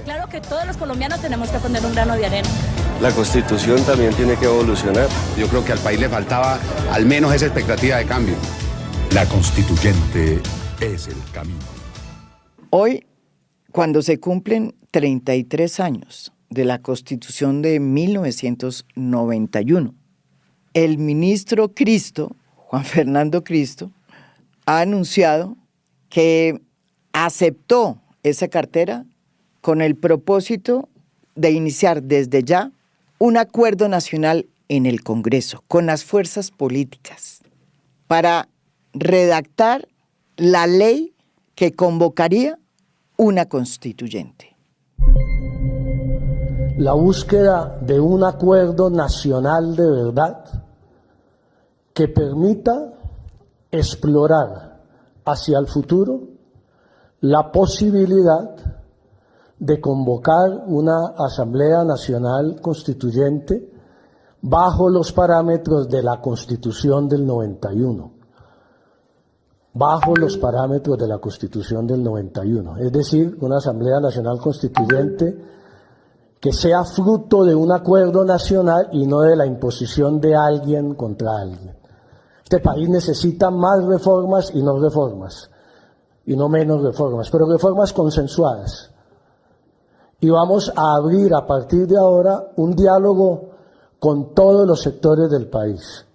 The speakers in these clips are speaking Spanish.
Claro que todos los colombianos tenemos que poner un grano de arena. La Constitución también tiene que evolucionar. Yo creo que al país le faltaba al menos esa expectativa de cambio. La Constituyente es el camino. Hoy, cuando se cumplen 33 años de la Constitución de 1991, el ministro Cristo, Juan Fernando Cristo, ha anunciado que aceptó esa cartera con el propósito de iniciar desde ya un acuerdo nacional en el Congreso con las fuerzas políticas para redactar la ley que convocaría una constituyente. La búsqueda de un acuerdo nacional de verdad que permita explorar hacia el futuro la posibilidad de convocar una Asamblea Nacional Constituyente bajo los parámetros de la Constitución del 91. Bajo los parámetros de la Constitución del 91. Es decir, una Asamblea Nacional Constituyente que sea fruto de un acuerdo nacional y no de la imposición de alguien contra alguien. Este país necesita más reformas y no reformas, y no menos reformas, pero reformas consensuadas. Y vamos a abrir a partir de ahora un diálogo con todos los sectores del país.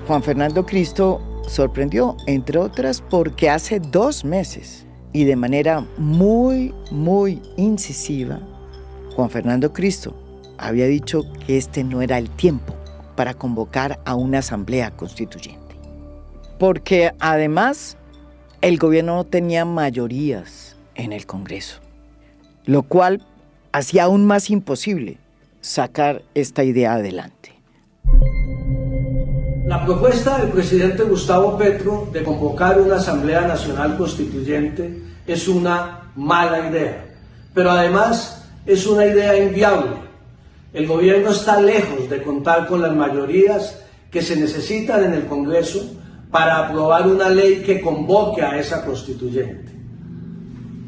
Juan Fernando Cristo sorprendió, entre otras, porque hace 2 meses y de manera muy incisiva, Juan Fernando Cristo había dicho que este no era el tiempo para convocar a una asamblea constituyente. Porque además el gobierno no tenía mayorías en el Congreso, lo cual hacía aún más imposible sacar esta idea adelante. La propuesta del presidente Gustavo Petro de convocar una Asamblea Nacional Constituyente es una mala idea, pero además es una idea inviable. El gobierno está lejos de contar con las mayorías que se necesitan en el Congreso para aprobar una ley que convoque a esa constituyente.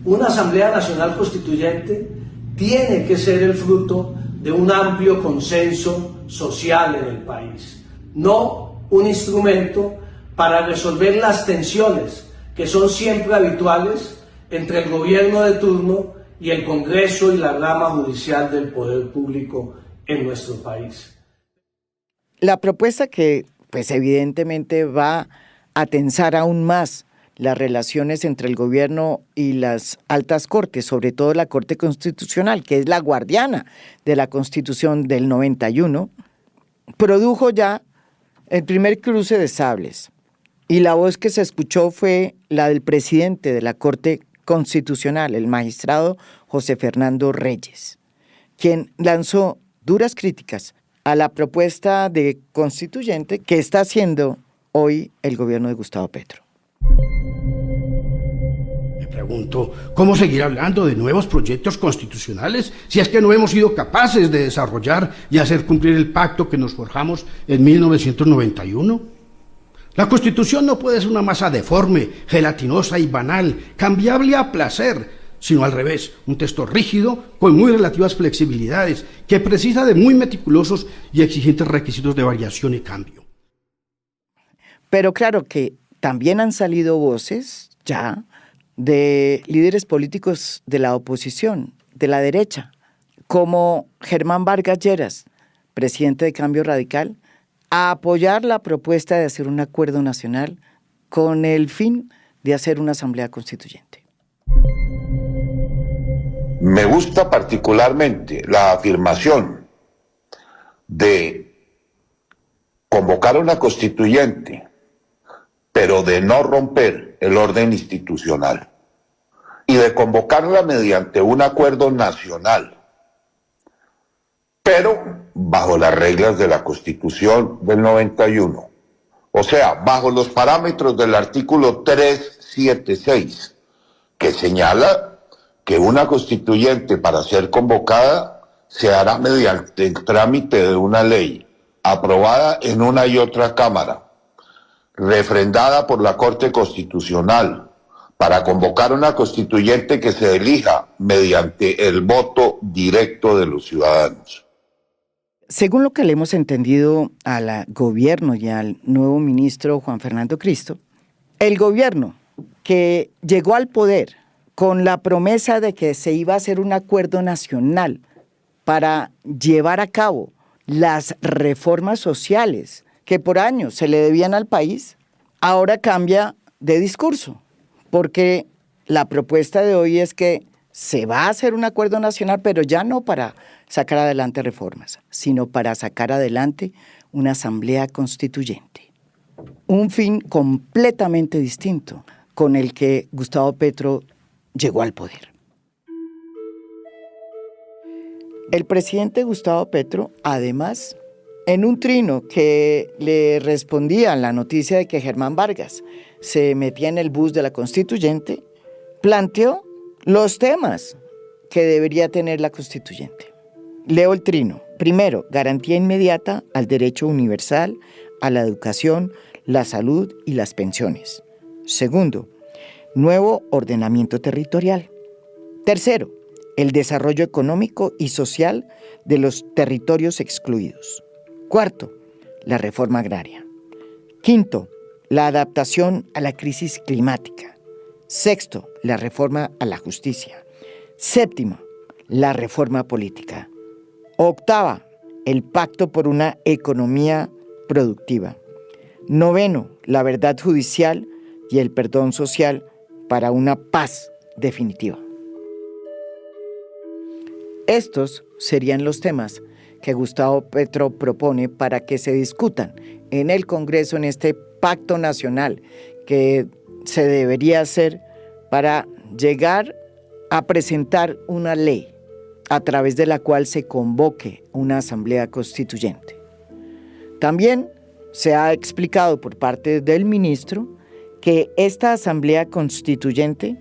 Una Asamblea Nacional Constituyente tiene que ser el fruto de un amplio consenso social en el país, no un instrumento para resolver las tensiones que son siempre habituales entre el gobierno de turno y el Congreso y la rama judicial del poder público en nuestro país. La propuesta que, pues evidentemente va a tensar aún más las relaciones entre el gobierno y las altas cortes, sobre todo la Corte Constitucional, que es la guardiana de la Constitución del 91, produjo ya el primer cruce de sables. Y la voz que se escuchó fue la del presidente de la Corte Constitucional, el magistrado José Fernando Reyes, quien lanzó duras críticas a la propuesta de constituyente que está haciendo hoy el gobierno de Gustavo Petro. Me pregunto, ¿cómo seguir hablando de nuevos proyectos constitucionales si es que no hemos sido capaces de desarrollar y hacer cumplir el pacto que nos forjamos en 1991? La Constitución no puede ser una masa deforme, gelatinosa y banal, cambiable a placer, sino al revés, un texto rígido con muy relativas flexibilidades, que precisa de muy meticulosos y exigentes requisitos de variación y cambio. Pero claro que también han salido voces ya de líderes políticos de la oposición, de la derecha, como Germán Vargas Lleras, presidente de Cambio Radical, a apoyar la propuesta de hacer un acuerdo nacional con el fin de hacer una asamblea constituyente. Me gusta particularmente la afirmación de convocar una constituyente, pero de no romper el orden institucional y de convocarla mediante un acuerdo nacional, pero bajo las reglas de la Constitución del 91, o sea, bajo los parámetros del artículo 376, que señala que una constituyente para ser convocada se hará mediante el trámite de una ley aprobada en una y otra Cámara, refrendada por la Corte Constitucional, para convocar una constituyente que se elija mediante el voto directo de los ciudadanos. Según lo que le hemos entendido al gobierno y al nuevo ministro Juan Fernando Cristo, el gobierno que llegó al poder con la promesa de que se iba a hacer un acuerdo nacional para llevar a cabo las reformas sociales que por años se le debían al país, ahora cambia de discurso, porque la propuesta de hoy es que se va a hacer un acuerdo nacional, pero ya no para sacar adelante reformas, sino para sacar adelante una asamblea constituyente. Un fin completamente distinto con el que Gustavo Petro llegó al poder. El presidente Gustavo Petro, además, en un trino que le respondía a la noticia de que Germán Vargas se metía en el bus de la constituyente, planteó los temas que debería tener la constituyente. Leo el trino. Primero, garantía inmediata al derecho universal a la educación, la salud y las pensiones. Segundo, nuevo ordenamiento territorial. Tercero, el desarrollo económico y social de los territorios excluidos. Cuarto, la reforma agraria. Quinto, la adaptación a la crisis climática. Sexto, la reforma a la justicia. Séptimo, la reforma política. Octava, el pacto por una economía productiva. Noveno, la verdad judicial y el perdón social para una paz definitiva. Estos serían los temas que Gustavo Petro propone para que se discutan en el Congreso, en este pacto nacional que se debería hacer para llegar a presentar una ley a través de la cual se convoque una asamblea constituyente. También se ha explicado por parte del ministro que esta asamblea constituyente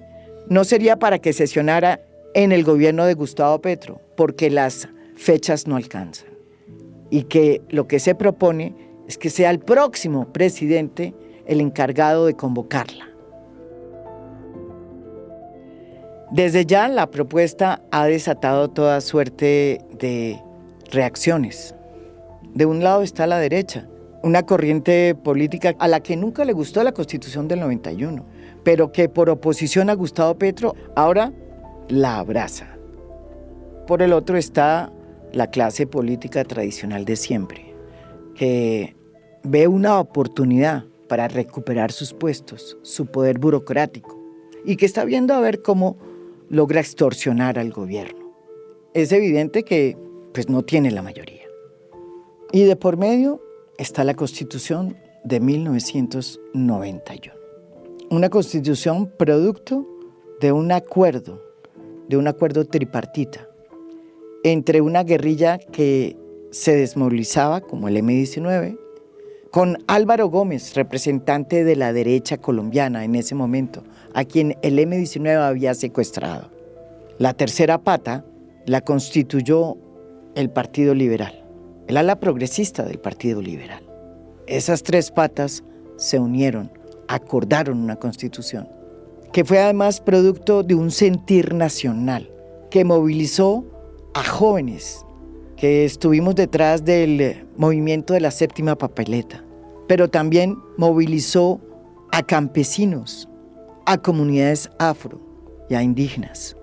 no sería para que sesionara en el gobierno de Gustavo Petro, porque las fechas no alcanzan, y que lo que se propone es que sea el próximo presidente el encargado de convocarla. Desde ya la propuesta ha desatado toda suerte de reacciones. De un lado está la derecha, una corriente política a la que nunca le gustó la Constitución del 91, pero que por oposición a Gustavo Petro ahora la abraza. Por el otro está la clase política tradicional de siempre, que ve una oportunidad para recuperar sus puestos, su poder burocrático, y que está viendo a ver cómo logra extorsionar al gobierno. Es evidente que no tiene la mayoría. Y de por medio está la Constitución de 1991. Una Constitución producto de un acuerdo tripartita entre una guerrilla que se desmovilizaba, como el M-19, con Álvaro Gómez, representante de la derecha colombiana en ese momento, a quien el M-19 había secuestrado. La tercera pata la constituyó el Partido Liberal, el ala progresista del Partido Liberal. Esas tres patas se unieron, acordaron una constitución, que fue además producto de un sentir nacional, que movilizó a jóvenes que estuvimos detrás del movimiento de la séptima papeleta, pero también movilizó a campesinos, a comunidades afro y a indígenas,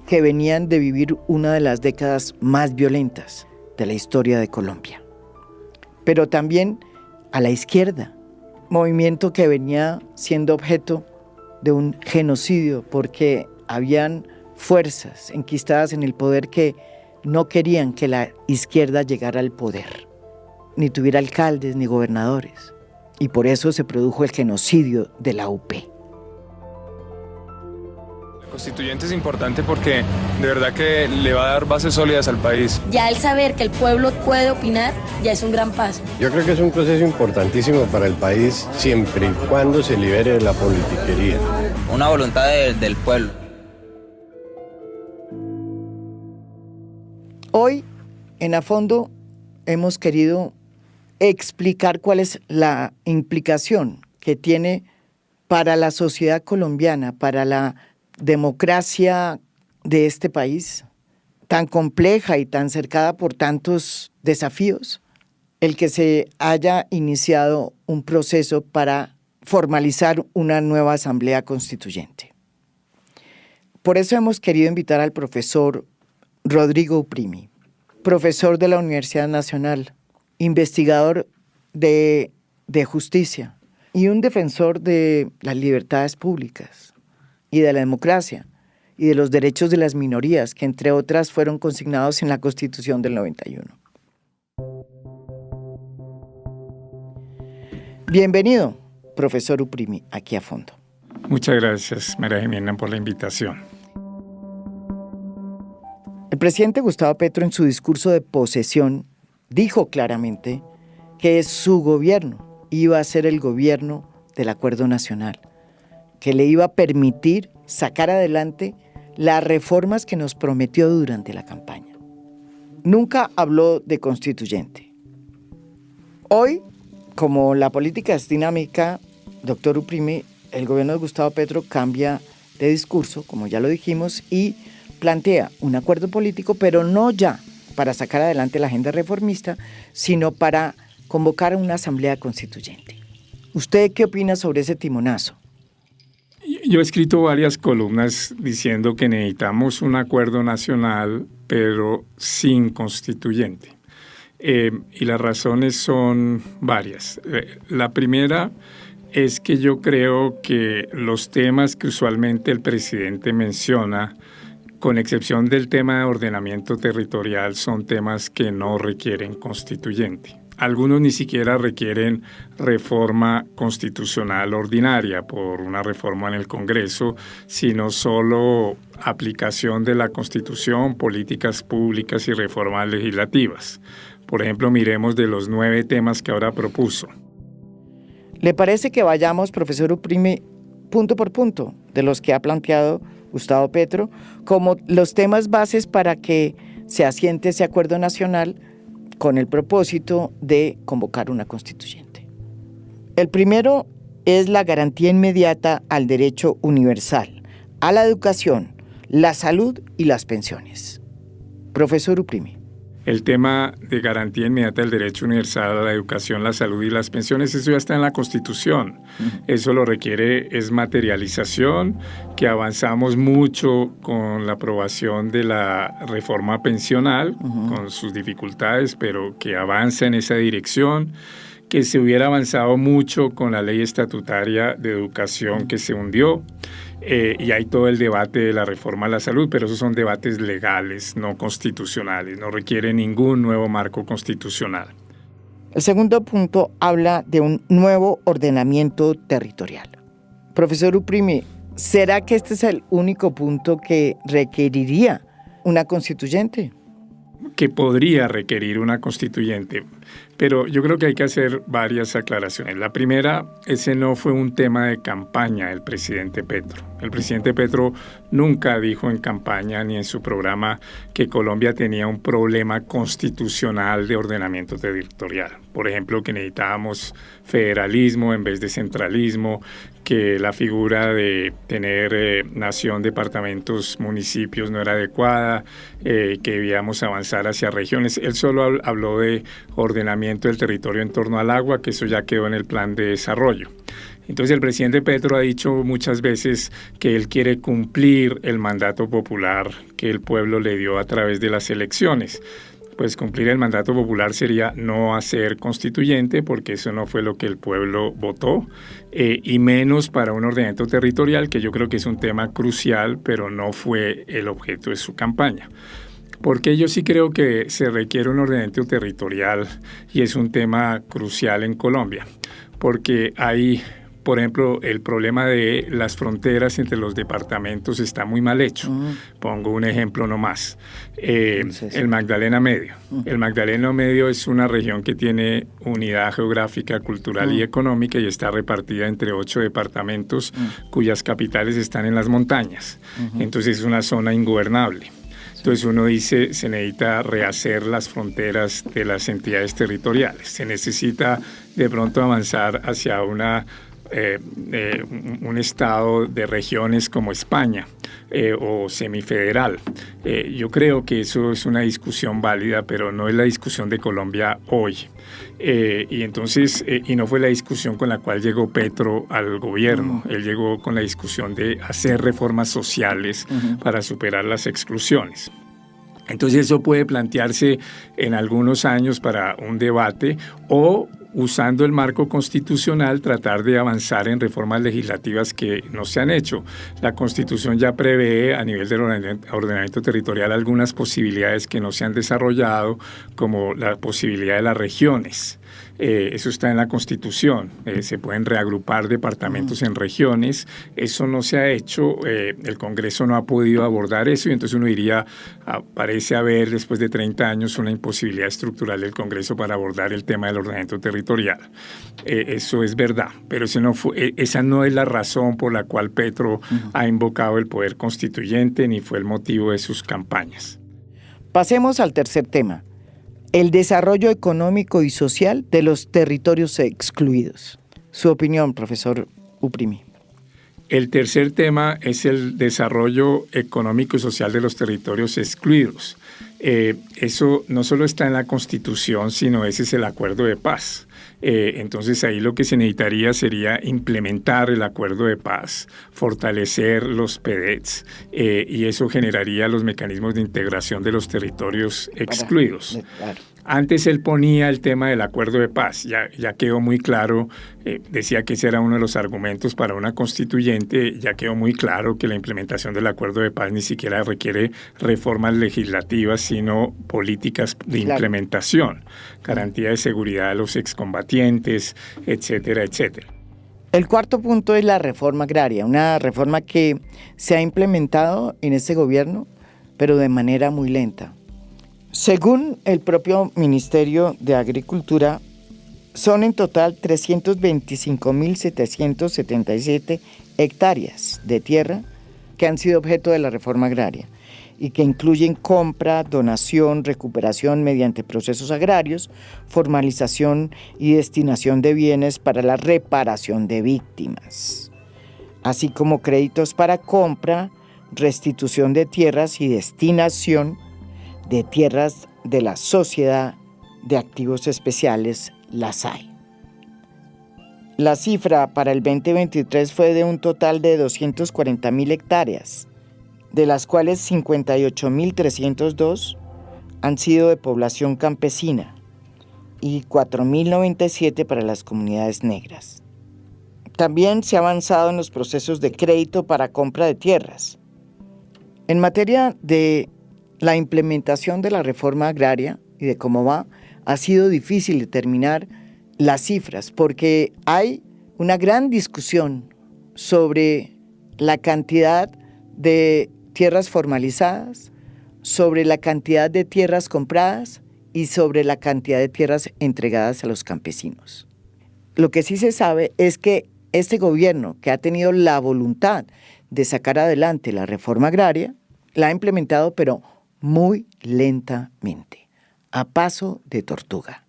que venían de vivir una de las décadas más violentas de la historia de Colombia. Pero también a la izquierda, movimiento que venía siendo objeto de un genocidio porque habían fuerzas enquistadas en el poder que no querían que la izquierda llegara al poder, ni tuviera alcaldes ni gobernadores, y por eso se produjo el genocidio de la UP. La constituyente es importante porque de verdad que le va a dar bases sólidas al país. Ya el saber que el pueblo puede opinar ya es un gran paso. Yo creo que es un proceso importantísimo para el país siempre y cuando se libere de la politiquería. Una voluntad del pueblo. Hoy En A Fondo hemos querido explicar cuál es la implicación que tiene para la sociedad colombiana, para la democracia de este país, tan compleja y tan cercada por tantos desafíos, el que se haya iniciado un proceso para formalizar una nueva Asamblea Constituyente. Por eso hemos querido invitar al profesor Rodrigo Uprimi, profesor de la Universidad Nacional, investigador de justicia y un defensor de las libertades públicas y de la democracia y de los derechos de las minorías, que entre otras fueron consignados en la Constitución del 91. Bienvenido, profesor Uprimi, aquí a Fondo. Muchas gracias, María Jimena, por la invitación. El presidente Gustavo Petro, en su discurso de posesión, dijo claramente que su gobierno iba a ser el gobierno del Acuerdo Nacional, que le iba a permitir sacar adelante las reformas que nos prometió durante la campaña. Nunca habló de constituyente. Hoy, como la política es dinámica, doctor Uprimi, el gobierno de Gustavo Petro cambia de discurso, como ya lo dijimos, y plantea un acuerdo político, pero no ya para sacar adelante la agenda reformista, sino para convocar a una asamblea constituyente. ¿Usted qué opina sobre ese timonazo? Yo he escrito varias columnas diciendo que necesitamos un acuerdo nacional, pero sin constituyente. Y las razones son varias. La primera es que yo creo que los temas que usualmente el presidente menciona, con excepción del tema de ordenamiento territorial, son temas que no requieren constituyente. Algunos ni siquiera requieren reforma constitucional ordinaria por una reforma en el Congreso, sino solo aplicación de la Constitución, políticas públicas y reformas legislativas. Por ejemplo, miremos de los 9 temas que ahora propuso. ¿Le parece que vayamos, profesor Uprimi, punto por punto de los que ha planteado Gustavo Petro como los temas bases para que se asiente ese acuerdo nacional con el propósito de convocar una constituyente? El primero es la garantía inmediata al derecho universal, a la educación, la salud y las pensiones. Profesor Uprimi. El tema de garantía inmediata del derecho universal a la educación, la salud y las pensiones, eso ya está en la Constitución. Eso lo requiere es materialización, que avanzamos mucho con la aprobación de la reforma pensional, con sus dificultades, pero que avanza en esa dirección, que se hubiera avanzado mucho con la ley estatutaria de educación que se hundió. Y hay todo el debate de la reforma a la salud, pero esos son debates legales, no constitucionales, no requiere ningún nuevo marco constitucional. El segundo punto habla de un nuevo ordenamiento territorial. Profesor Uprimi, ¿será que este es el único punto que requeriría una constituyente? Que podría requerir una constituyente, pero yo creo que hay que hacer varias aclaraciones. La primera, ese no fue un tema de campaña del presidente Petro. El presidente Petro nunca dijo en campaña ni en su programa que Colombia tenía un problema constitucional de ordenamiento territorial. Por ejemplo, que necesitábamos federalismo en vez de centralismo, que la figura de tener nación, departamentos, municipios no era adecuada, que debíamos avanzar hacia regiones. Él solo habló de ordenamiento del territorio en torno al agua, que eso ya quedó en el plan de desarrollo. Entonces el presidente Petro ha dicho muchas veces que él quiere cumplir el mandato popular que el pueblo le dio a través de las elecciones. Pues cumplir el mandato popular sería no hacer constituyente, porque eso no fue lo que el pueblo votó, y menos para un ordenamiento territorial, que yo creo que es un tema crucial, pero no fue el objeto de su campaña. Porque yo sí creo que se requiere un ordenamiento territorial y es un tema crucial en Colombia, porque hay, por ejemplo, el problema de las fronteras entre los departamentos está muy mal hecho. Pongo un ejemplo nomás. El Magdalena Medio. El Magdalena Medio es una región que tiene unidad geográfica, cultural y económica y está repartida entre 8 departamentos cuyas capitales están en las montañas. Entonces es una zona ingobernable. Entonces uno dice, se necesita rehacer las fronteras de las entidades territoriales, se necesita de pronto avanzar hacia un estado de regiones como España o semifederal. Yo creo que eso es una discusión válida, pero no es la discusión de Colombia hoy. Y no fue la discusión con la cual llegó Petro al gobierno. Él llegó con la discusión de hacer reformas sociales para superar las exclusiones. Entonces eso puede plantearse en algunos años para un debate o usando el marco constitucional tratar de avanzar en reformas legislativas que no se han hecho. La Constitución ya prevé a nivel del ordenamiento territorial algunas posibilidades que no se han desarrollado, como la posibilidad de las regiones. Eso está en la Constitución. Se pueden reagrupar departamentos en regiones. Eso no se ha hecho. El Congreso no ha podido abordar eso y entonces uno diría, parece haber después de 30 años una imposibilidad estructural del Congreso para abordar el tema del ordenamiento territorial. Eso es verdad, pero esa no es la razón por la cual Petro ha invocado el poder constituyente ni fue el motivo de sus campañas. Pasemos al tercer tema. El desarrollo económico y social de los territorios excluidos. Su opinión, profesor Uprimi. El tercer tema es el desarrollo económico y social de los territorios excluidos. Eso no solo está en la Constitución, sino ese es el acuerdo de paz. Entonces ahí lo que se necesitaría sería implementar el acuerdo de paz, fortalecer los PEDETs y eso generaría los mecanismos de integración de los territorios excluidos. Claro. Antes él ponía el tema del acuerdo de paz, ya quedó muy claro, decía que ese era uno de los argumentos para una constituyente, ya quedó muy claro que la implementación del acuerdo de paz ni siquiera requiere reformas legislativas, sino políticas de implementación, garantía de seguridad de los excombatientes, etcétera, etcétera. El cuarto punto es la reforma agraria, una reforma que se ha implementado en este gobierno, pero de manera muy lenta. Según el propio Ministerio de Agricultura, son en total 325.777 hectáreas de tierra que han sido objeto de la reforma agraria y que incluyen compra, donación, recuperación mediante procesos agrarios, formalización y destinación de bienes para la reparación de víctimas, así como créditos para compra, restitución de tierras y destinación de tierras de la Sociedad de Activos Especiales, la SAE. La cifra para el 2023 fue de un total de 240.000 hectáreas, de las cuales 58.302 han sido de población campesina y 4.097 para las comunidades negras. También se ha avanzado en los procesos de crédito para compra de tierras. En materia de la implementación de la reforma agraria y de cómo va, ha sido difícil determinar las cifras porque hay una gran discusión sobre la cantidad de tierras formalizadas, sobre la cantidad de tierras compradas y sobre la cantidad de tierras entregadas a los campesinos. Lo que sí se sabe es que este gobierno, que ha tenido la voluntad de sacar adelante la reforma agraria, la ha implementado, pero muy lentamente, a paso de tortuga.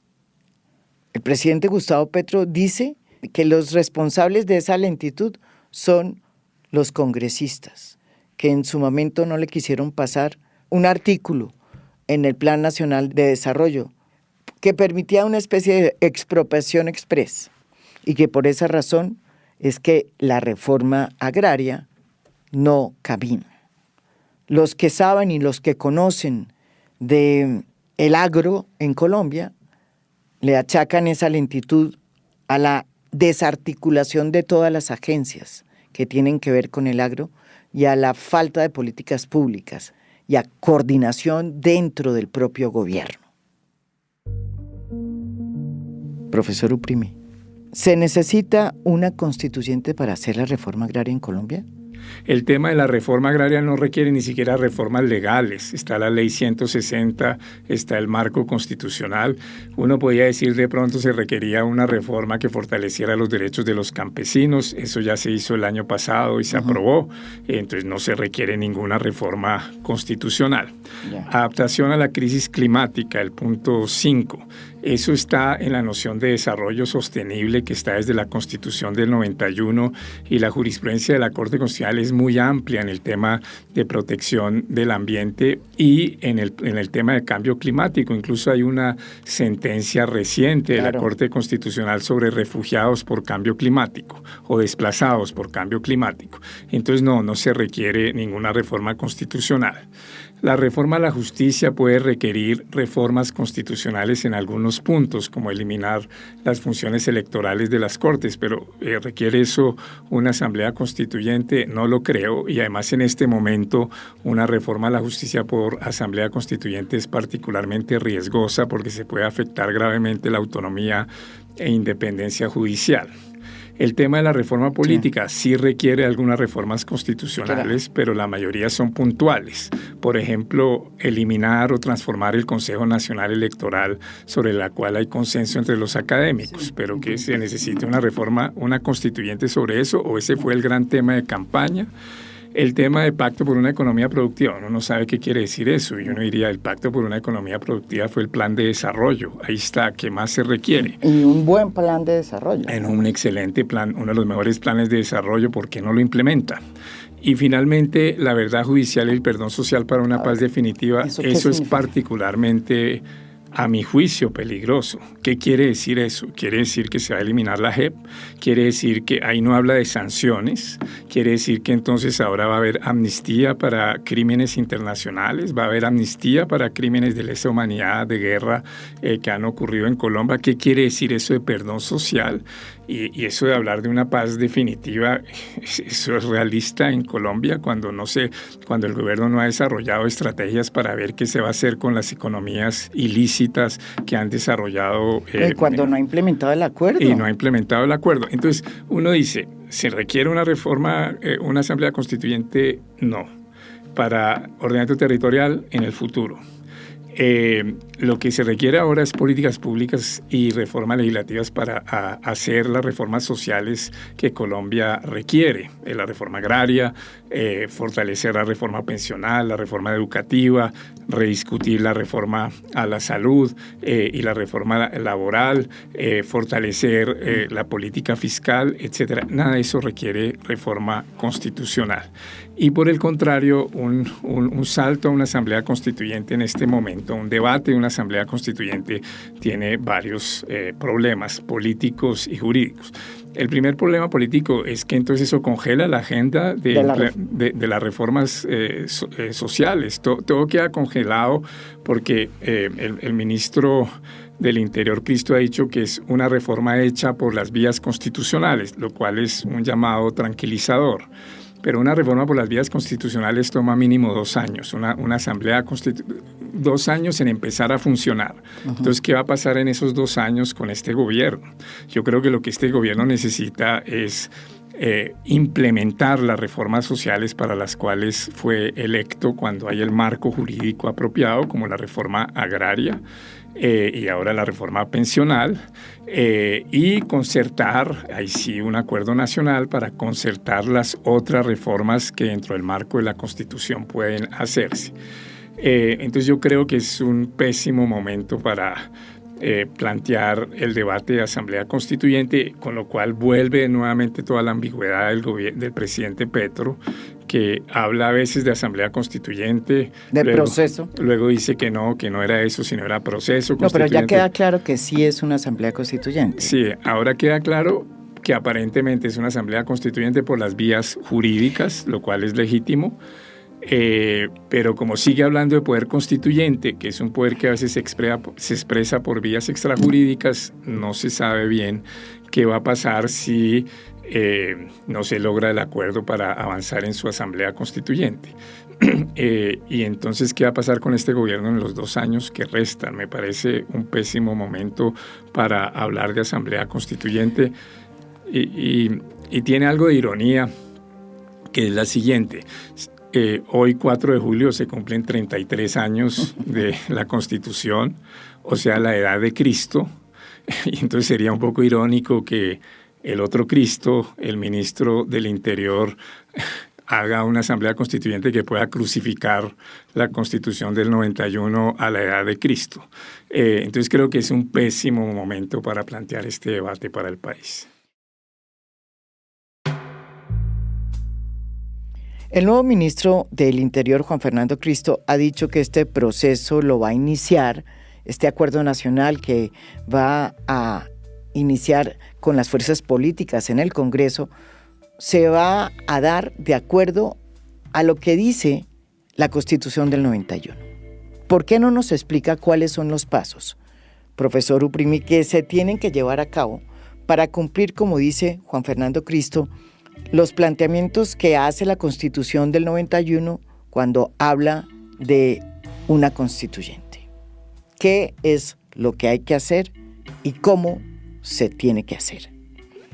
El presidente Gustavo Petro dice que los responsables de esa lentitud son los congresistas, que en su momento no le quisieron pasar un artículo en el Plan Nacional de Desarrollo que permitía una especie de expropiación express y que por esa razón es que la reforma agraria no camina. Los que saben y los que conocen del agro en Colombia le achacan esa lentitud a la desarticulación de todas las agencias que tienen que ver con el agro y a la falta de políticas públicas y a coordinación dentro del propio gobierno. Profesor Uprimi, ¿se necesita una constituyente para hacer la reforma agraria en Colombia? El tema de la reforma agraria no requiere ni siquiera reformas legales. Está la ley 160, está el marco constitucional. Uno podría decir de pronto se requería una reforma que fortaleciera los derechos de los campesinos. Eso ya se hizo el año pasado y se aprobó. Entonces no se requiere ninguna reforma constitucional. Adaptación a la crisis climática, el punto 5. Eso está en la noción de desarrollo sostenible que está desde la Constitución del 91 y la jurisprudencia de la Corte Constitucional es muy amplia en el tema de protección del ambiente y en el tema de cambio climático. Incluso hay una sentencia reciente de la Corte Constitucional sobre refugiados por cambio climático o desplazados por cambio climático. Entonces no se requiere ninguna reforma constitucional. La reforma a la justicia puede requerir reformas constitucionales en algunos puntos, como eliminar las funciones electorales de las Cortes, pero ¿requiere eso una asamblea constituyente? No lo creo, y además en este momento una reforma a la justicia por asamblea constituyente es particularmente riesgosa porque se puede afectar gravemente la autonomía e independencia judicial. El tema de la reforma política sí requiere algunas reformas constitucionales, pero la mayoría son puntuales. Por ejemplo, eliminar o transformar el Consejo Nacional Electoral, sobre la cual hay consenso entre los académicos, pero que se necesite una reforma, una constituyente sobre eso, o ese fue el gran tema de campaña. El tema de pacto por una economía productiva, uno no sabe qué quiere decir eso. Yo no diría el pacto por una economía productiva fue el plan de desarrollo. Ahí está, ¿qué más se requiere? Y un buen plan de desarrollo. En un excelente plan, uno de los mejores planes de desarrollo, ¿por qué no lo implementa? Y finalmente, la verdad judicial y el perdón social para una paz definitiva, eso es particularmente, a mi juicio, peligroso. ¿Qué quiere decir eso? Quiere decir que se va a eliminar la JEP, quiere decir que ahí no habla de sanciones, quiere decir que entonces ahora va a haber amnistía para crímenes internacionales, va a haber amnistía para crímenes de lesa humanidad, de guerra que han ocurrido en Colombia. ¿Qué quiere decir eso de perdón social? Y eso de hablar de una paz definitiva, ¿eso es realista en Colombia cuando el gobierno no ha desarrollado estrategias para ver qué se va a hacer con las economías ilícitas que han desarrollado? Cuando no ha implementado el acuerdo. Y no ha implementado el acuerdo. Entonces, uno dice, ¿se requiere una reforma, una asamblea constituyente? No. Para ordenamiento territorial en el futuro. Lo que se requiere ahora es políticas públicas y reformas legislativas para hacer las reformas sociales que Colombia requiere. La reforma agraria, fortalecer la reforma pensional, la reforma educativa, rediscutir la reforma a la salud y la reforma laboral, fortalecer la política fiscal, etc. Nada de eso requiere reforma constitucional. Y por el contrario, un salto a una asamblea constituyente en este momento, un debate de una asamblea constituyente tiene varios problemas políticos y jurídicos. El primer problema político es que entonces eso congela la agenda de las reformas sociales. Todo queda congelado porque el ministro del Interior, Cristo, ha dicho que es una reforma hecha por las vías constitucionales, lo cual es un llamado tranquilizador. Pero una reforma por las vías constitucionales toma mínimo 2 años, una asamblea 2 años en empezar a funcionar. Entonces, ¿qué va a pasar en esos 2 años con este gobierno? Yo creo que lo que este gobierno necesita es implementar las reformas sociales para las cuales fue electo cuando hay el marco jurídico apropiado, como la reforma agraria, y ahora la reforma pensional, y concertar, ahí sí, un acuerdo nacional para concertar las otras reformas que dentro del marco de la Constitución pueden hacerse. Entonces yo creo que es un pésimo momento para plantear el debate de Asamblea Constituyente, con lo cual vuelve nuevamente toda la ambigüedad del presidente Petro, que habla a veces de Asamblea Constituyente. Proceso. Luego dice que no era eso, sino era proceso constituyente. No, pero ya queda claro que sí es una Asamblea Constituyente. Sí, ahora queda claro que aparentemente es una Asamblea Constituyente por las vías jurídicas, lo cual es legítimo. Pero como sigue hablando de poder constituyente, que es un poder que a veces se expresa por vías extrajurídicas, no se sabe bien qué va a pasar si no se logra el acuerdo para avanzar en su asamblea constituyente. Y entonces, ¿qué va a pasar con este gobierno en los 2 años que restan? Me parece un pésimo momento para hablar de asamblea constituyente y tiene algo de ironía que es la siguiente. Hoy, 4 de julio, se cumplen 33 años de la Constitución, o sea, la edad de Cristo. Y entonces sería un poco irónico que el otro Cristo, el ministro del Interior, haga una asamblea constituyente que pueda crucificar la Constitución del 91 a la edad de Cristo. Entonces creo que es un pésimo momento para plantear este debate para el país. El nuevo ministro del Interior, Juan Fernando Cristo, ha dicho que este proceso lo va a iniciar, este acuerdo nacional que va a iniciar con las fuerzas políticas en el Congreso, se va a dar de acuerdo a lo que dice la Constitución del 91. ¿Por qué no nos explica cuáles son los pasos, profesor Uprimi, que se tienen que llevar a cabo para cumplir, como dice Juan Fernando Cristo, los planteamientos que hace la Constitución del 91 cuando habla de una constituyente? ¿Qué es lo que hay que hacer y cómo se tiene que hacer?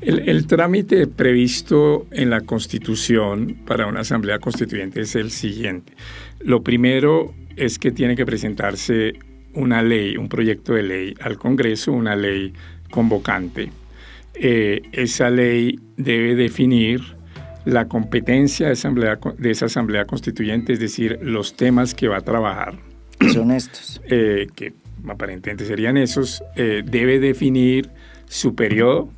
El trámite previsto en la Constitución para una asamblea constituyente es el siguiente. Lo primero es que tiene que presentarse una ley, un proyecto de ley al Congreso, una ley convocante. Esa ley debe definir la competencia de esa asamblea constituyente, es decir, los temas que va a trabajar. Son estos. Que aparentemente serían esos. Debe definir su periodo,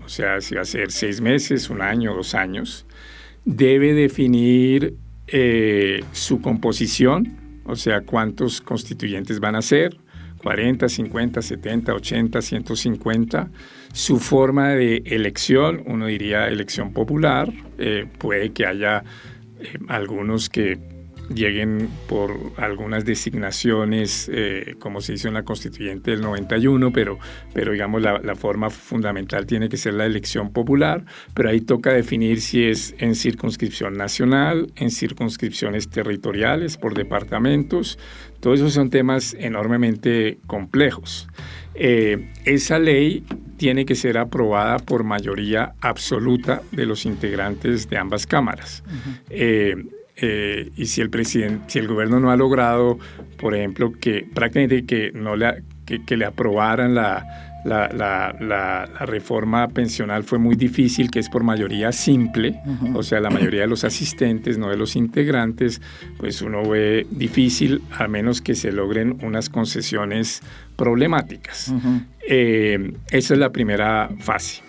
o sea, si va a ser 6 meses, 1 año, 2 años. Debe definir su composición, o sea, cuántos constituyentes van a ser, 40, 50, 70, 80, 150. Su forma de elección, uno diría elección popular, puede que haya algunos que lleguen por algunas designaciones, como se hizo en la Constituyente del 91, pero digamos la forma fundamental tiene que ser la elección popular, pero ahí toca definir si es en circunscripción nacional, en circunscripciones territoriales, por departamentos. Todos esos son temas enormemente complejos. Esa ley tiene que ser aprobada por mayoría absoluta de los integrantes de ambas cámaras. Y si el gobierno no ha logrado, por ejemplo, que prácticamente que le aprobaran la reforma pensional, fue muy difícil, que es por mayoría simple, o sea, la mayoría de los asistentes, no de los integrantes, pues uno ve difícil, a menos que se logren unas concesiones problemáticas. Esa es la primera fase.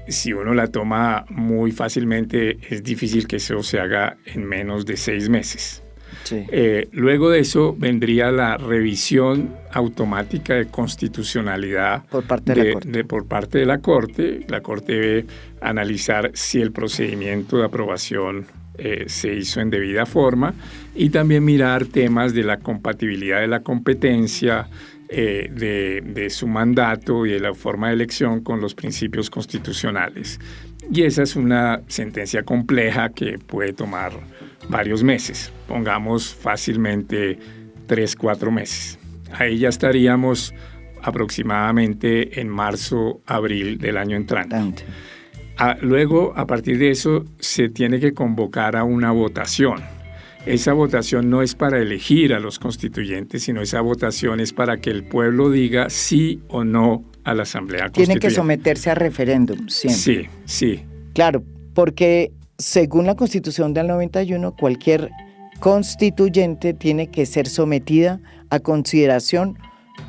Si uno la toma muy fácilmente, es difícil que eso se haga en menos de 6 meses. Sí. Luego de eso vendría la revisión automática de constitucionalidad por parte de la Corte. Por parte de la Corte. La Corte debe analizar si el procedimiento de aprobación se hizo en debida forma y también mirar temas de la compatibilidad de la competencia, de su mandato y de la forma de elección con los principios constitucionales. Y esa es una sentencia compleja que puede tomar varios meses, pongamos fácilmente 3-4 meses. Ahí ya estaríamos aproximadamente en marzo, abril del año entrante. Luego, a partir de eso, se tiene que convocar a una votación. Esa votación no es para elegir a los constituyentes, sino esa votación es para que el pueblo diga sí o no a la Asamblea Constituyente. Tiene que someterse a referéndum siempre. Sí, sí. Claro, porque según la Constitución del 91, cualquier constituyente tiene que ser sometida a consideración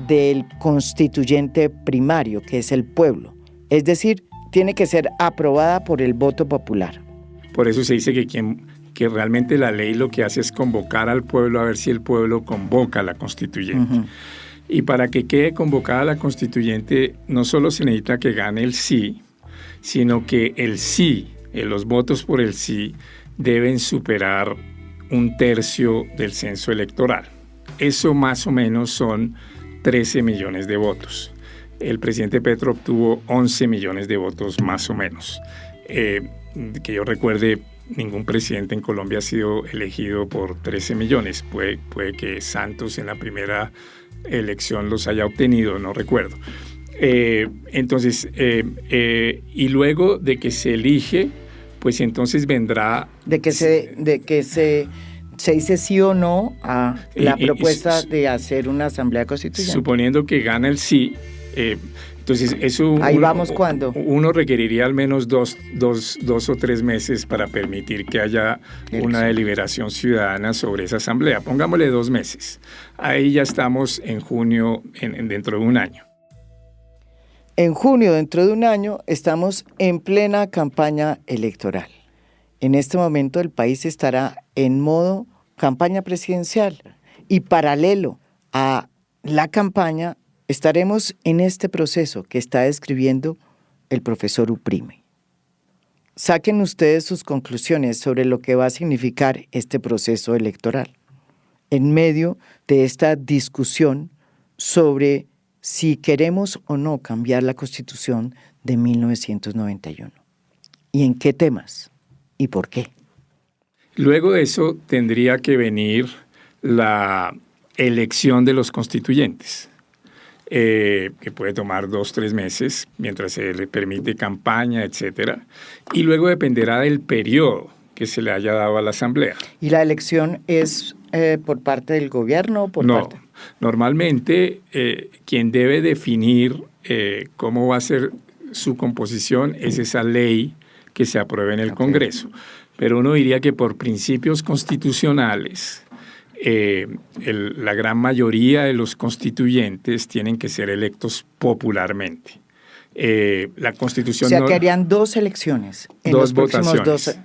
del constituyente primario, que es el pueblo. Es decir, tiene que ser aprobada por el voto popular. Por eso se dice que realmente la ley lo que hace es convocar al pueblo a ver si el pueblo convoca a la constituyente. Y para que quede convocada la constituyente, no solo se necesita que gane el sí, sino que el sí, los votos por el sí, deben superar 1/3 del censo electoral. Eso más o menos son 13 millones de votos. El presidente Petro obtuvo 11 millones de votos más o menos. Que yo recuerde, ningún presidente en Colombia ha sido elegido por 13 millones. Puede que Santos en la primera elección los haya obtenido, no recuerdo. Entonces, y luego de que se elige, pues entonces vendrá... De que se dice sí o no a la propuesta de hacer una asamblea constituyente. Suponiendo que gana el sí, entonces eso... Ahí vamos cuando. Uno requeriría al menos dos o 3 meses para permitir que haya una deliberación ciudadana sobre esa asamblea. Pongámosle 2 meses. Ahí ya estamos en junio, dentro de un año. En junio, dentro de un año, estamos en plena campaña electoral. En este momento el país estará en modo campaña presidencial y paralelo a la campaña estaremos en este proceso que está describiendo el profesor Uprime. Saquen ustedes sus conclusiones sobre lo que va a significar este proceso electoral en medio de esta discusión sobre si queremos o no cambiar la Constitución de 1991 y en qué temas y por qué. Luego de eso tendría que venir la elección de los constituyentes, que puede tomar 2 o 3 meses mientras se le permite campaña, etcétera, y luego dependerá del periodo que se le haya dado a la Asamblea. ¿Y la elección es por parte del gobierno o por parte? Normalmente quien debe definir cómo va a ser su composición es esa ley que se apruebe en el Congreso. Pero uno diría que por principios constitucionales, la gran mayoría de los constituyentes tienen que ser electos popularmente. La Constitución... O sea, que harían 2 elecciones en los próximos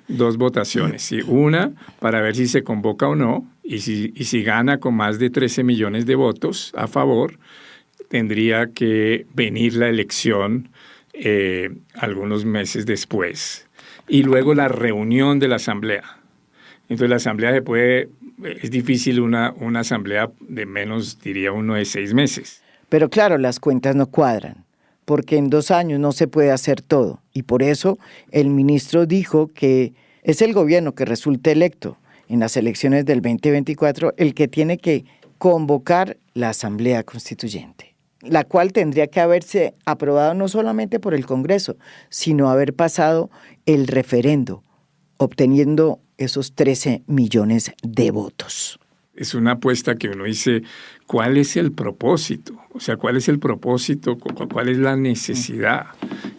2 votaciones. Sí, una para ver si se convoca o no, y si gana con más de 13 millones de votos a favor, tendría que venir la elección algunos meses después. Y luego la reunión de la Asamblea. Entonces la Asamblea es difícil una Asamblea de menos, diría uno, de 6 meses. Pero claro, las cuentas no cuadran, porque en 2 años no se puede hacer todo. Y por eso el ministro dijo que es el gobierno que resulte electo en las elecciones del 2024 el que tiene que convocar la Asamblea Constituyente, la cual tendría que haberse aprobado no solamente por el Congreso, sino haber pasado el referendo, obteniendo esos 13 millones de votos. Es una apuesta que uno dice, ¿cuál es el propósito? O sea, ¿cuál es el propósito? ¿Cuál es la necesidad?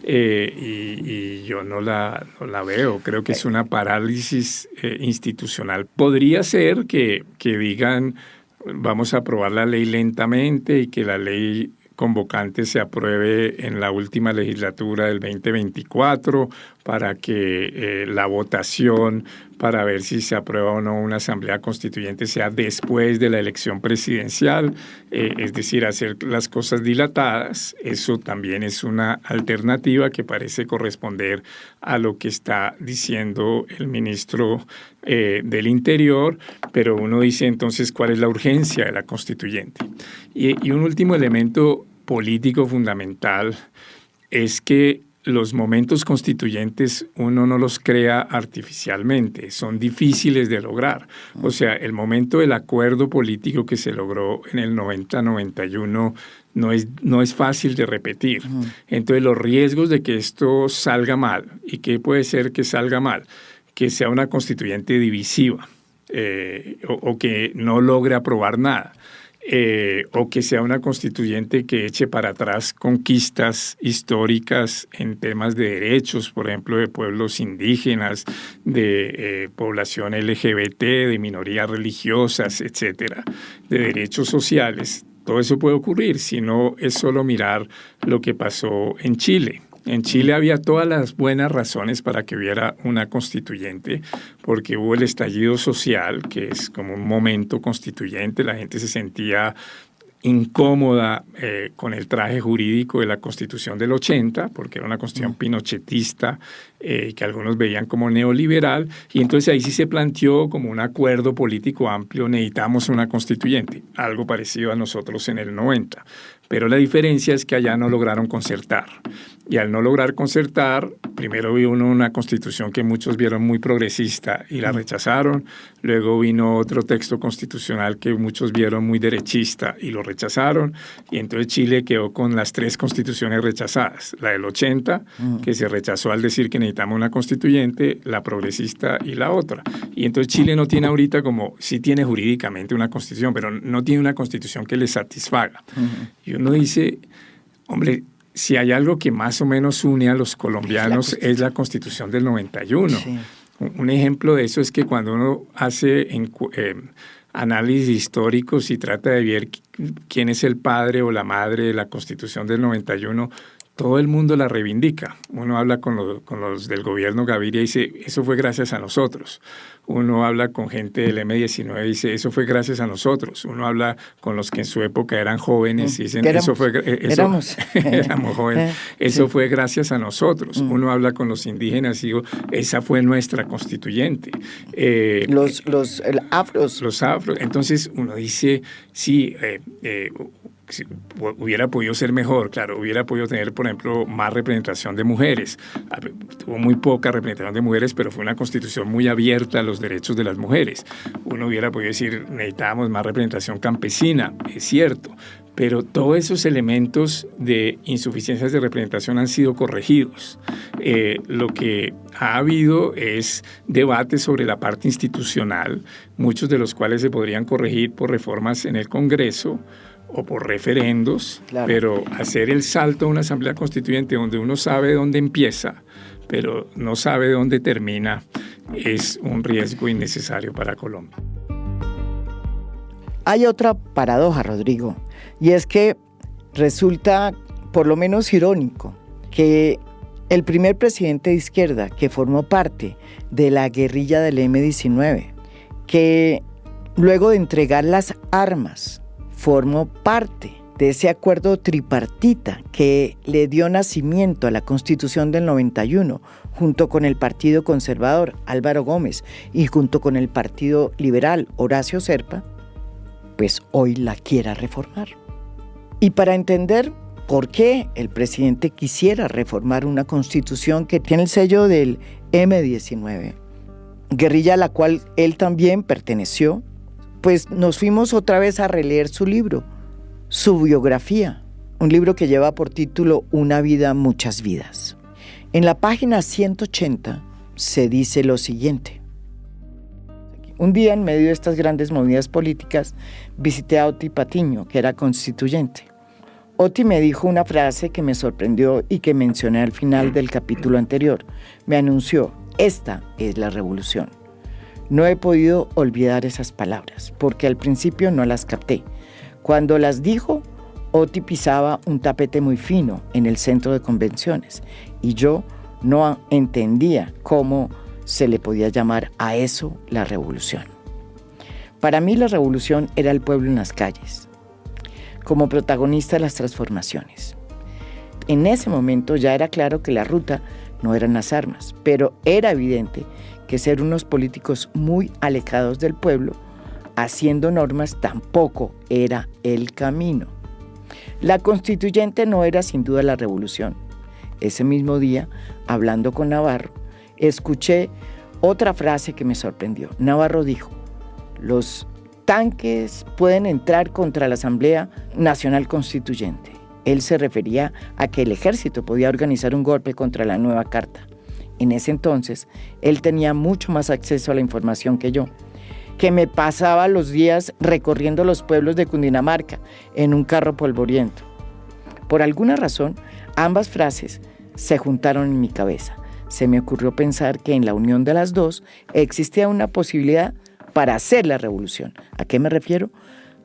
Y yo no la veo. Creo que es una parálisis institucional. Podría ser que digan, vamos a aprobar la ley lentamente y que la ley convocante se apruebe en la última legislatura del 2024 para que la votación para ver si se aprueba o no una asamblea constituyente sea después de la elección presidencial, es decir, hacer las cosas dilatadas. Eso también es una alternativa que parece corresponder a lo que está diciendo el ministro del Interior, pero uno dice entonces cuál es la urgencia de la constituyente. Y un último elemento político fundamental es que los momentos constituyentes uno no los crea artificialmente, son difíciles de lograr. O sea, el momento del acuerdo político que se logró en el 90-91 no es fácil de repetir. Entonces, los riesgos de que esto salga mal, ¿y qué puede ser que salga mal? Que sea una constituyente divisiva o que no logre aprobar nada. O que sea una constituyente que eche para atrás conquistas históricas en temas de derechos, por ejemplo, de pueblos indígenas, de población LGBT, de minorías religiosas, etcétera, de derechos sociales. Todo eso puede ocurrir, si no es solo mirar lo que pasó en Chile. En Chile había todas las buenas razones para que hubiera una constituyente, porque hubo el estallido social, que es como un momento constituyente, la gente se sentía incómoda con el traje jurídico de la Constitución del 80, porque era una constitución pinochetista que algunos veían como neoliberal, y entonces ahí sí se planteó como un acuerdo político amplio, necesitamos una constituyente, algo parecido a nosotros en el 90. Pero la diferencia es que allá no lograron concertar. Y al no lograr concertar, primero vino una constitución que muchos vieron muy progresista y la rechazaron. Luego vino otro texto constitucional que muchos vieron muy derechista y lo rechazaron. Y entonces Chile quedó con las 3 constituciones rechazadas. La del 80, que se rechazó al decir que necesitamos una constituyente, la progresista y la otra. Y entonces Chile no tiene ahorita como, sí tiene jurídicamente una constitución, pero no tiene una constitución que le satisfaga. Y uno dice, hombre, si hay algo que más o menos une a los colombianos es la Constitución del 91. Sí. Un ejemplo de eso es que cuando uno hace análisis históricos y trata de ver quién es el padre o la madre de la Constitución del 91, todo el mundo la reivindica. Uno habla con los del gobierno Gaviria y dice, eso fue gracias a nosotros. Uno habla con gente del M-19 y dice, eso fue gracias a nosotros. Uno habla con los que en su época eran jóvenes y dicen, éramos jóvenes. Eso fue gracias a nosotros. Uno habla con los indígenas y digo, esa fue nuestra constituyente. Los afros. Los afros. Entonces uno dice, sí, hubiera podido ser mejor, claro, hubiera podido tener, por ejemplo, más representación de mujeres. Tuvo muy poca representación de mujeres, pero fue una constitución muy abierta a los derechos de las mujeres. Uno hubiera podido decir, necesitábamos más representación campesina, es cierto, pero todos esos elementos de insuficiencias de representación han sido corregidos. Lo que ha habido es debate sobre la parte institucional, muchos de los cuales se podrían corregir por reformas en el Congreso o por referendos, claro. Pero hacer el salto a una asamblea constituyente donde uno sabe dónde empieza, pero no sabe dónde termina, es un riesgo innecesario para Colombia. Hay otra paradoja, Rodrigo, y es que resulta por lo menos irónico que el primer presidente de izquierda que formó parte de la guerrilla del M-19, que luego de entregar las armas formó parte de ese acuerdo tripartita que le dio nacimiento a la Constitución del 91, junto con el Partido Conservador, Álvaro Gómez, y junto con el Partido Liberal, Horacio Serpa, pues hoy la quiera reformar. Y para entender por qué el presidente quisiera reformar una Constitución que tiene el sello del M-19, guerrilla a la cual él también perteneció, pues nos fuimos otra vez a releer su libro, su biografía, un libro que lleva por título Una vida, muchas vidas. En la página 180 se dice lo siguiente. Un día, en medio de estas grandes movidas políticas, visité a Oti Patiño, que era constituyente. Oti me dijo una frase que me sorprendió y que mencioné al final del capítulo anterior. Me anunció, esta es la revolución. No he podido olvidar esas palabras, porque al principio no las capté. Cuando las dijo, Oti pisaba un tapete muy fino en el centro de convenciones, y yo no entendía cómo se le podía llamar a eso la revolución. Para mí la revolución era el pueblo en las calles, como protagonista de las transformaciones. En ese momento ya era claro que la ruta no eran las armas, pero era evidente que ser unos políticos muy alejados del pueblo, haciendo normas, tampoco era el camino. La constituyente no era sin duda la revolución. Ese mismo día, hablando con Navarro, escuché otra frase que me sorprendió. Navarro dijo, los tanques pueden entrar contra la Asamblea Nacional Constituyente. Él se refería a que el ejército podía organizar un golpe contra la nueva carta. En ese entonces, él tenía mucho más acceso a la información que yo, que me pasaba los días recorriendo los pueblos de Cundinamarca en un carro polvoriento. Por alguna razón, ambas frases se juntaron en mi cabeza. Se me ocurrió pensar que en la unión de las dos existía una posibilidad para hacer la revolución. ¿A qué me refiero?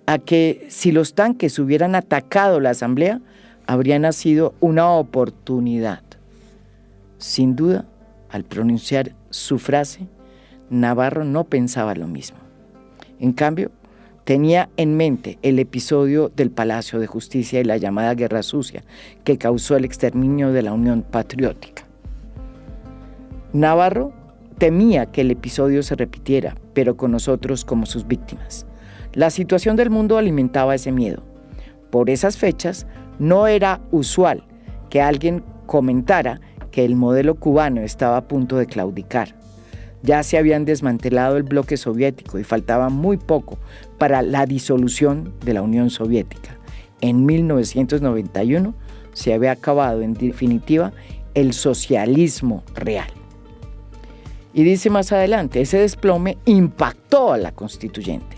A que si los tanques hubieran atacado la Asamblea, habría nacido una oportunidad. Sin duda, al pronunciar su frase, Navarro no pensaba lo mismo. En cambio, tenía en mente el episodio del Palacio de Justicia y la llamada Guerra Sucia, que causó el exterminio de la Unión Patriótica. Navarro temía que el episodio se repitiera, pero con nosotros como sus víctimas. La situación del mundo alimentaba ese miedo. Por esas fechas, no era usual que alguien comentara que el modelo cubano estaba a punto de claudicar. Ya se habían desmantelado el bloque soviético y faltaba muy poco para la disolución de la Unión Soviética. En 1991 se había acabado en definitiva el socialismo real. Y dice más adelante, ese desplome impactó a la constituyente.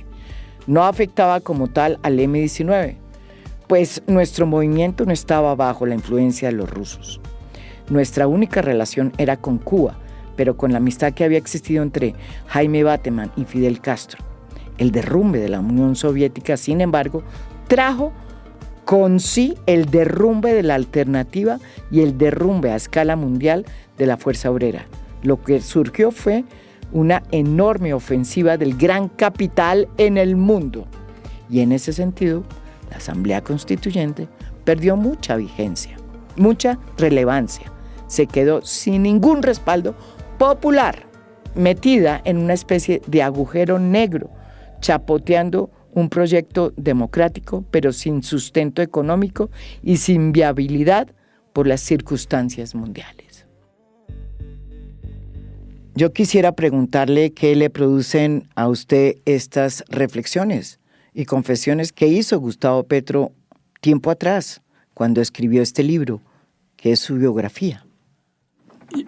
No afectaba como tal al M-19, pues nuestro movimiento no estaba bajo la influencia de los rusos. Nuestra única relación era con Cuba, pero con la amistad que había existido entre Jaime Bateman y Fidel Castro. El derrumbe de la Unión Soviética, sin embargo, trajo con sí el derrumbe de la alternativa y el derrumbe a escala mundial de la fuerza obrera. Lo que surgió fue una enorme ofensiva del gran capital en el mundo. Y en ese sentido, la Asamblea Constituyente perdió mucha vigencia, mucha relevancia. Se quedó sin ningún respaldo popular, metida en una especie de agujero negro, chapoteando un proyecto democrático, pero sin sustento económico y sin viabilidad por las circunstancias mundiales. Yo quisiera preguntarle qué le producen a usted estas reflexiones y confesiones que hizo Gustavo Petro tiempo atrás, cuando escribió este libro, que es su biografía.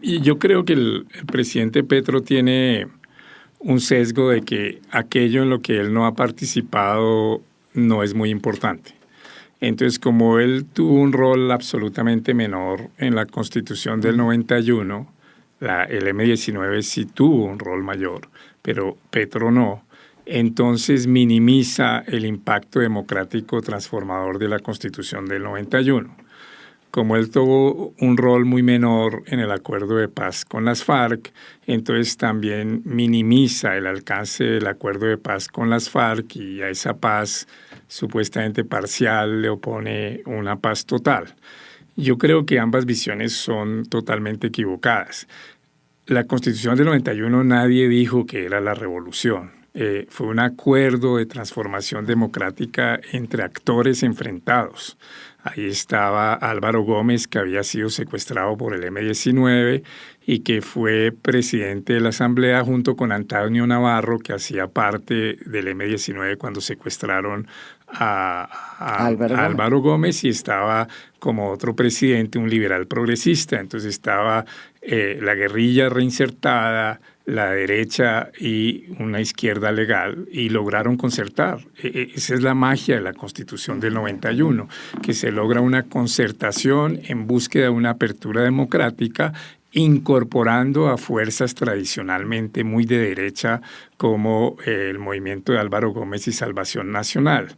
Y yo creo que el presidente Petro tiene un sesgo de que aquello en lo que él no ha participado no es muy importante. Entonces, como él tuvo un rol absolutamente menor en la Constitución del 91, el M-19 sí tuvo un rol mayor, pero Petro no. Entonces minimiza el impacto democrático transformador de la Constitución del 91. Como él tuvo un rol muy menor en el acuerdo de paz con las FARC, entonces también minimiza el alcance del acuerdo de paz con las FARC y a esa paz supuestamente parcial le opone una paz total. Yo creo que ambas visiones son totalmente equivocadas. La Constitución del 91 nadie dijo que era la revolución. Fue un acuerdo de transformación democrática entre actores enfrentados. Ahí estaba Álvaro Gómez, que había sido secuestrado por el M-19 y que fue presidente de la Asamblea junto con Antonio Navarro, que hacía parte del M-19 cuando secuestraron a Álvaro Gómez, y estaba como otro presidente un liberal progresista. Entonces estaba la guerrilla reinsertada, la derecha y una izquierda legal, y lograron concertar. Esa es la magia de la Constitución del 91, que se logra una concertación en búsqueda de una apertura democrática, incorporando a fuerzas tradicionalmente muy de derecha como el movimiento de Álvaro Gómez y Salvación Nacional,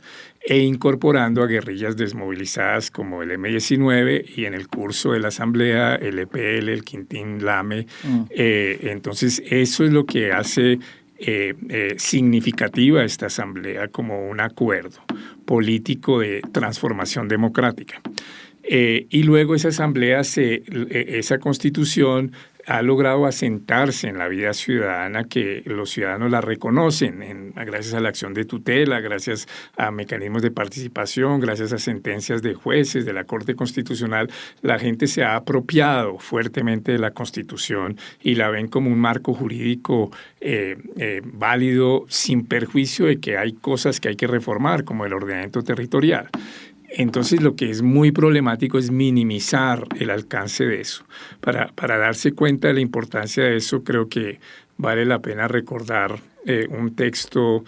e incorporando a guerrillas desmovilizadas como el M-19 y en el curso de la Asamblea el EPL, el Quintín Lame. Entonces eso es lo que hace significativa esta Asamblea como un acuerdo político de transformación democrática. Y luego esa Asamblea, esa Constitución ha logrado asentarse en la vida ciudadana, que los ciudadanos la reconocen gracias a la acción de tutela, gracias a mecanismos de participación, gracias a sentencias de jueces de la Corte Constitucional. La gente se ha apropiado fuertemente de la Constitución y la ven como un marco jurídico válido, sin perjuicio de que hay cosas que hay que reformar, como el ordenamiento territorial. Entonces lo que es muy problemático es minimizar el alcance de eso. Para darse cuenta de la importancia de eso, creo que vale la pena recordar un texto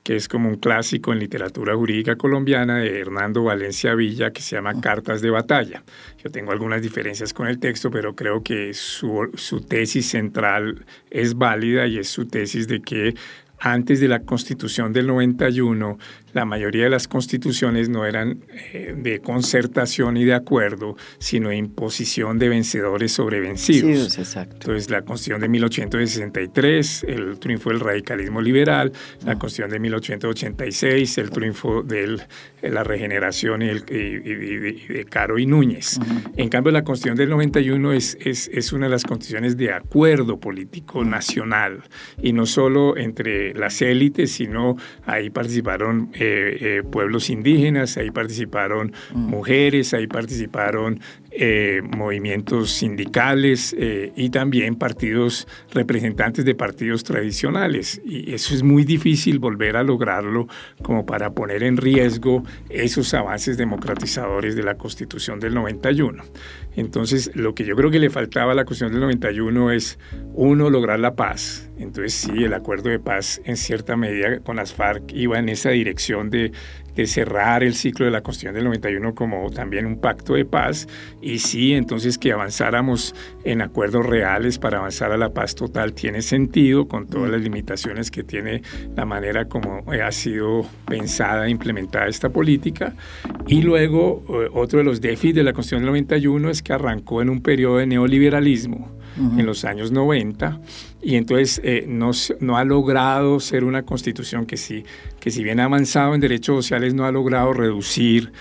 que es como un clásico en literatura jurídica colombiana de Hernando Valencia Villa, que se llama Cartas de Batalla. Yo tengo algunas diferencias con el texto, pero creo que su tesis central es válida, y es su tesis de que antes de la Constitución del 91, la mayoría de las constituciones no eran de concertación y de acuerdo, sino de imposición de vencedores sobre vencidos. Sí, exacto. Entonces, la Constitución de 1863, el triunfo del radicalismo liberal; la Constitución de 1886, el triunfo de la regeneración y de Caro y Núñez. En cambio, la Constitución del 91 es una de las constituciones de acuerdo político nacional, y no solo entre las élites, sino ahí participaron pueblos indígenas, ahí participaron mujeres, ahí participaron movimientos sindicales y también representantes de partidos tradicionales. Y eso es muy difícil volver a lograrlo como para poner en riesgo esos avances democratizadores de la Constitución del 91. Entonces, lo que yo creo que le faltaba a la Constitución del 91 es, uno, lograr la paz. Entonces, sí, el acuerdo de paz en cierta medida con las FARC iba en esa dirección de cerrar el ciclo de la Constitución del 91 como también un pacto de paz, y sí, entonces que avanzáramos en acuerdos reales para avanzar a la paz total tiene sentido, con todas las limitaciones que tiene la manera como ha sido pensada e implementada esta política. Y luego, otro de los déficits de la Constitución del 91 es que arrancó en un periodo de neoliberalismo en los años 90, y entonces no ha logrado ser una constitución que si bien ha avanzado en derechos sociales, no ha logrado reducir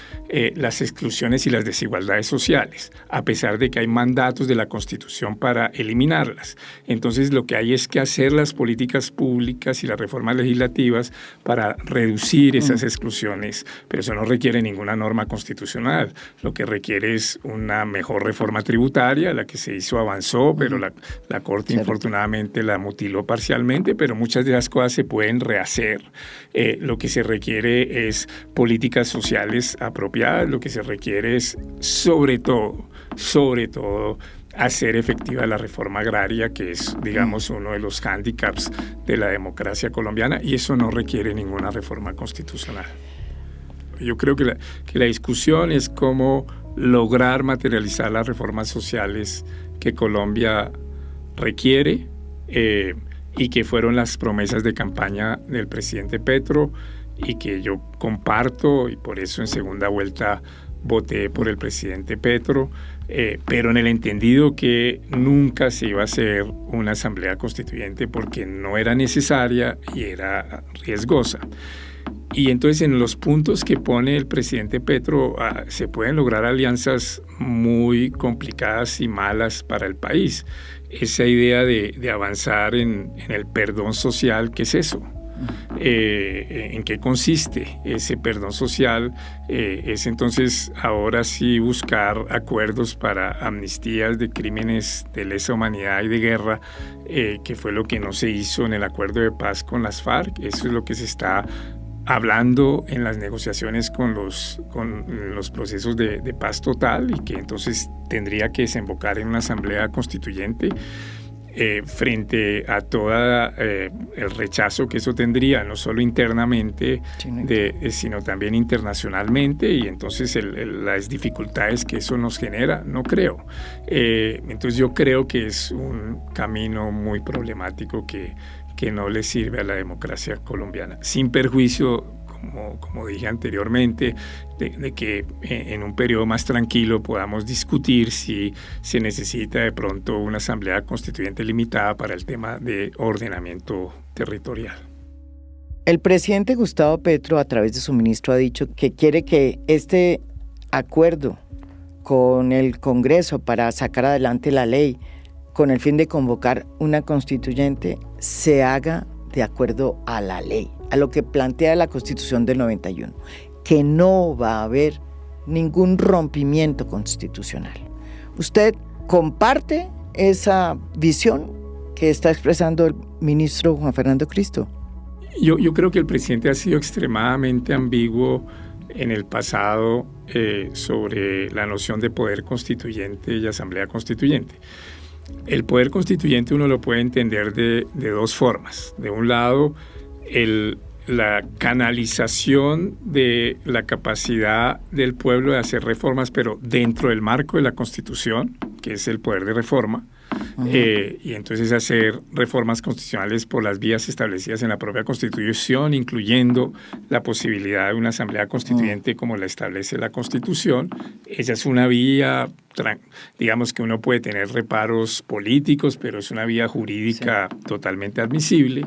las exclusiones y las desigualdades sociales, a pesar de que hay mandatos de la Constitución para eliminarlas. Entonces, lo que hay es que hacer las políticas públicas y las reformas legislativas para reducir esas exclusiones, pero eso no requiere ninguna norma constitucional. Lo que requiere es una mejor reforma tributaria, la que se hizo avanzó, pero la Corte infortunadamente la mutiló parcialmente, pero muchas de las cosas se pueden rehacer. Lo que se requiere es políticas sociales apropiadas, lo que se requiere es sobre todo, hacer efectiva la reforma agraria, que es, digamos, uno de los hándicaps de la democracia colombiana, y eso no requiere ninguna reforma constitucional. Yo creo que la discusión es cómo lograr materializar las reformas sociales que Colombia requiere, y que fueron las promesas de campaña del presidente Petro, y que yo comparto, y por eso en segunda vuelta voté por el presidente Petro, pero en el entendido que nunca se iba a hacer una asamblea constituyente porque no era necesaria y era riesgosa. Y entonces, en los puntos que pone el presidente Petro, se pueden lograr alianzas muy complicadas y malas para el país. Esa idea de avanzar en el perdón social, ¿qué es eso? ¿En qué consiste ese perdón social? Es entonces ahora sí buscar acuerdos para amnistías de crímenes de lesa humanidad y de guerra, que fue lo que no se hizo en el acuerdo de paz con las FARC. Eso es lo que se está hablando en las negociaciones con los procesos de paz total, y que entonces tendría que desembocar en una asamblea constituyente, frente a todo el rechazo que eso tendría, no solo internamente, sino también internacionalmente, y entonces las dificultades que eso nos genera, no creo. Entonces yo creo que es un camino muy problemático que no le sirve a la democracia colombiana, sin perjuicio, como dije anteriormente, de que en un periodo más tranquilo podamos discutir si se necesita de pronto una asamblea constituyente limitada para el tema de ordenamiento territorial. El presidente Gustavo Petro, a través de su ministro, ha dicho que quiere que este acuerdo con el Congreso para sacar adelante la ley, con el fin de convocar una constituyente, se haga de acuerdo a la ley, a lo que plantea la Constitución del 91, que no va a haber ningún rompimiento constitucional. ¿Usted comparte esa visión que está expresando el ministro Juan Fernando Cristo? Yo creo que el presidente ha sido extremadamente ambiguo en el pasado sobre la noción de poder constituyente y asamblea constituyente. El poder constituyente uno lo puede entender de dos formas. De un lado, la canalización de la capacidad del pueblo de hacer reformas, pero dentro del marco de la Constitución, que es el poder de reforma, y entonces hacer reformas constitucionales por las vías establecidas en la propia Constitución, incluyendo la posibilidad de una asamblea constituyente como la establece la Constitución. Esa es una vía, digamos, que uno puede tener reparos políticos, pero es una vía jurídica totalmente admisible.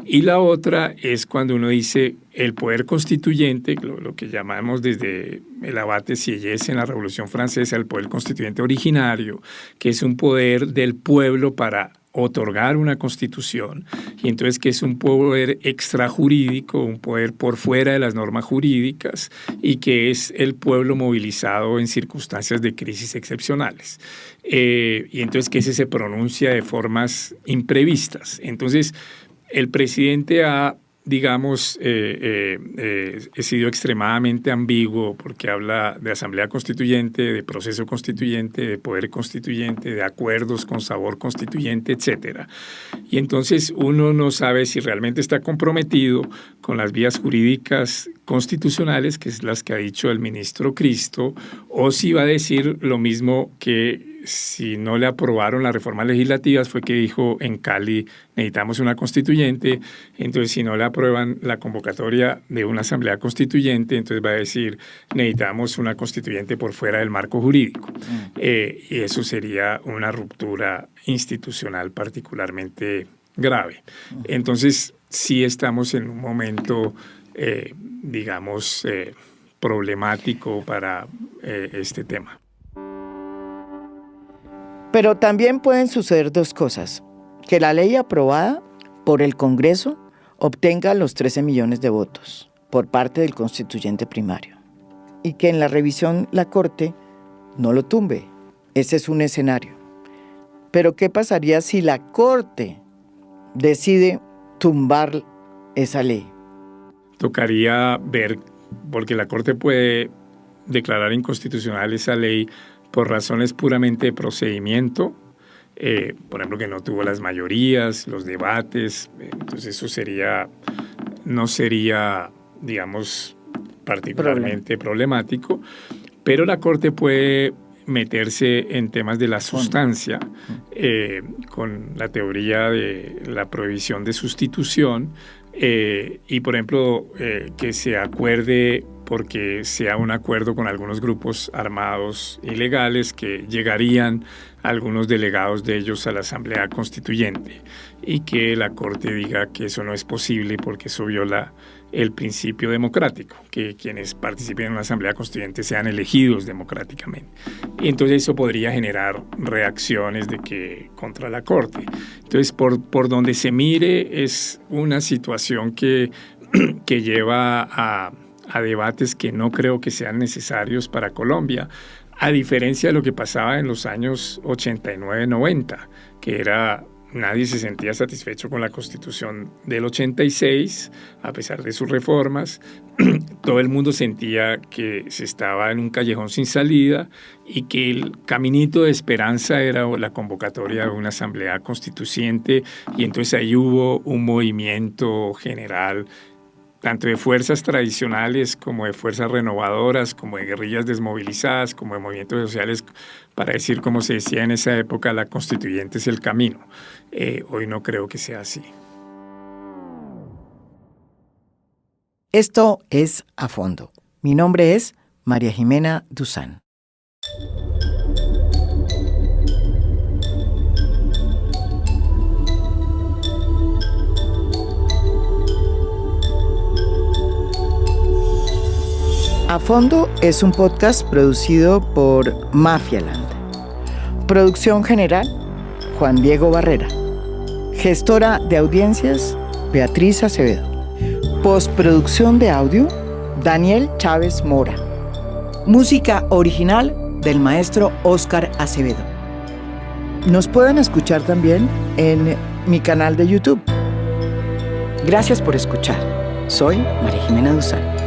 Y la otra es cuando uno dice el poder constituyente, lo que llamamos desde el abate Sieyès en la Revolución Francesa, el poder constituyente originario, que es un poder del pueblo para otorgar una constitución, y entonces que es un poder extrajurídico, un poder por fuera de las normas jurídicas, y que es el pueblo movilizado en circunstancias de crisis excepcionales. Y entonces que ese se pronuncia de formas imprevistas. Entonces, el presidente ha, digamos, sido extremadamente ambiguo porque habla de asamblea constituyente, de proceso constituyente, de poder constituyente, de acuerdos con sabor constituyente, etcétera. Y entonces uno no sabe si realmente está comprometido con las vías jurídicas constitucionales, que es las que ha dicho el ministro Cristo, o si va a decir lo mismo que si no le aprobaron las reformas legislativas, fue que dijo en Cali, necesitamos una constituyente, entonces si no le aprueban la convocatoria de una asamblea constituyente, entonces va a decir, necesitamos una constituyente por fuera del marco jurídico. Y eso sería una ruptura institucional particularmente grave. Entonces, sí estamos en un momento, digamos, problemático para este tema. Pero también pueden suceder dos cosas. Que la ley aprobada por el Congreso obtenga los 13 millones de votos por parte del constituyente primario. Y que en la revisión la Corte no lo tumbe. Ese es un escenario. Pero ¿qué pasaría si la Corte decide tumbar esa ley? Tocaría ver, porque la Corte puede declarar inconstitucional esa ley por razones puramente de procedimiento, por ejemplo, que no tuvo las mayorías, los debates, entonces eso no sería, digamos, particularmente problemático, pero la Corte puede meterse en temas de la sustancia, con la teoría de la prohibición de sustitución, y por ejemplo, que se acuerde porque sea un acuerdo con algunos grupos armados ilegales que llegarían algunos delegados de ellos a la Asamblea Constituyente y que la Corte diga que eso no es posible porque eso viola el principio democrático, que quienes participen en una Asamblea Constituyente sean elegidos democráticamente. Y entonces eso podría generar reacciones contra la Corte. Entonces, por donde se mire, es una situación que lleva a debates que no creo que sean necesarios para Colombia, a diferencia de lo que pasaba en los años 89-90, que nadie se sentía satisfecho con la Constitución del 86, a pesar de sus reformas. Todo el mundo sentía que se estaba en un callejón sin salida y que el caminito de esperanza era la convocatoria de una asamblea constituyente, y entonces ahí hubo un movimiento general tanto de fuerzas tradicionales como de fuerzas renovadoras, como de guerrillas desmovilizadas, como de movimientos sociales, para decir, como se decía en esa época, la constituyente es el camino. Hoy no creo que sea así. Esto es A Fondo. Mi nombre es María Jimena Duzán. A Fondo es un podcast producido por Mafialand. Producción general, Juan Diego Barrera. Gestora de audiencias, Beatriz Acevedo. Postproducción de audio, Daniel Chávez Mora. Música original del maestro Óscar Acevedo. Nos pueden escuchar también en mi canal de YouTube. Gracias por escuchar. Soy María Jimena Duzán.